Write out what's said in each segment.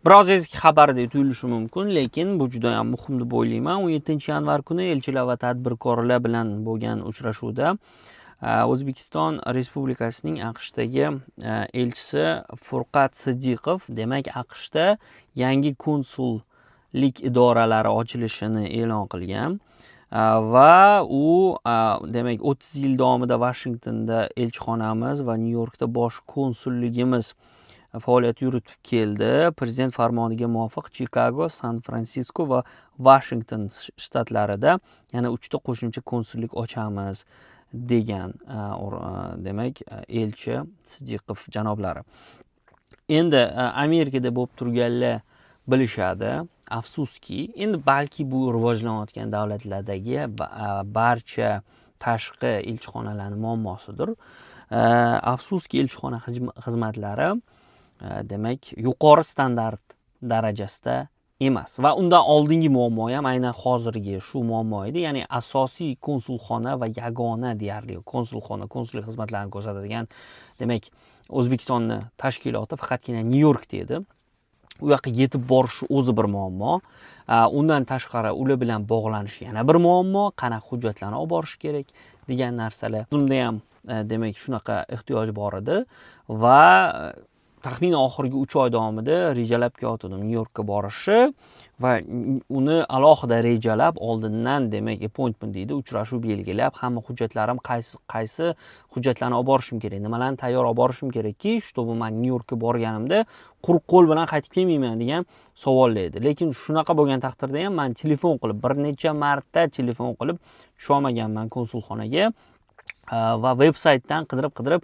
Biroz eski xabar deb tuyulishi mumkin, lekin bu juda ham muhim deb o'ylayman. 17-yanvar kuni elchilar va tadbirkorlar bilan bo'lgan uchrashuvda O'zbekiston Respublikasining AQShdagi elchisi Furqat Siddiqov, demak, AQShda yangi konsullik idoralari ochilishini e'lon qilgan va u demak 30 yil davomida Vashingtonda elchixonamiz va Nyu-Yorkda bosh konsulligimiz faoliyat yuritib keldi. Prezident farmoniga muvofiq Chikago, San-Fransisko va Washington shtatlarida yana 3 ta qo'shimcha konsullik ochamiz degan demak elchi Siddiqov janoblari. Endi Amerikada bo'lib turganlar bilishadi. Afsuski, endi balki bu rivojlanayotgan davlatlardagi barcha tashqi elchixonalarning muammosidir. Afsuski, elchixona xizmatlari demak yuqori standart darajasida emas va undan oldingi muammo ham aynan hozirgi shu muammo edi. Ya'ni asosiy konsulxona va yagona deyarli konsullik xizmatlarini ko'rsatadigan demak O'zbekistonni tashkiloti faqatgina Nyu-Yorkda edi. U yoqqa yetib borish o'zi bir muammo. Undan tashqari ular bilan bog'lanish yana bir muammo. Qanaqa hujjatlarni olib borish kerak degan narsalar. O'zimda ham demak shunaqa ehtiyoj bor edi va taxminan oxirgi 3 oy davomida rejalab kelayotgandim Nyu-Yorkka borishni va uni alohida rejalab oldindan demak appointment deydi, uchrashuv belgilab, hamma hujjatlarim qaysi hujjatlarni olib borishim kerak, nimalarni tayyor olib borishim kerakki, чтобы men Nyu-Yorkka borganimda quruq qo'l bilan qaytib kelmayman degan savollar edi. Lekin shunaqa bo'lgan taqdirda ham men telefon qilib, bir necha marta telefon qilib tusha olmaganman konsulxonaga. Va veb-saytdan qidirib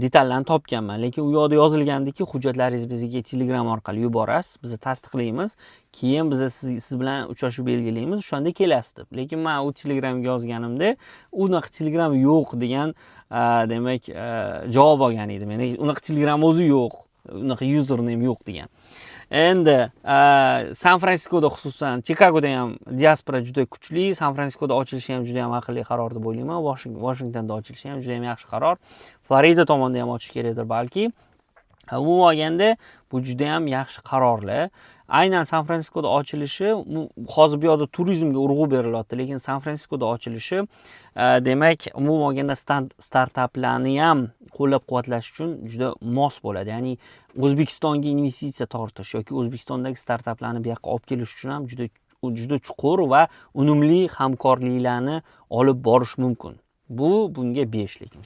detallarni topganman. Lekin u yoqda yozilgandiki, hujjatlaringizni bizga Telegram orqali yuborasiz, biz tasdiqlaymiz, keyin biz siz bilan uchrashuv belgilaymiz, o'shanda kelasiz deb. Lekin men u Telegramga yozganimda unaqa Telegram yo'q degan demak javob olgan edim. Ya'ni unaqa Telegram o'zi yo'q, unaqa username yo'q degan. Endi San-Fransiskoda, xususan Chikagoda ham diaspora juda kuchli. San-Fransiskoda ochilishi ham juda ham aqlli qaror deb o'ylayman. Washingtonda ochilishi ham juda ham yaxshi qaror. Florida tomonda ham ochish kerakdir balki. Umuman olganda bu juda ham yaxshi qarorlar. Aynan San-Fransiskoda ochilishi hozir bu yoqda turizmga urg'u berilyapti, lekin San-Fransiskoda ochilishi demak umuman olganda startaplarni ham qo'llab-quvvatlash uchun juda mos bo'ladi. Ya'ni O'zbekistonga investitsiya tortish yoki O'zbekistondagi startaplarni bu yoqqa olib kelish uchun ham juda chuqur va unumli hamkorliklarni olib borish mumkin. Bunga 5 lekin.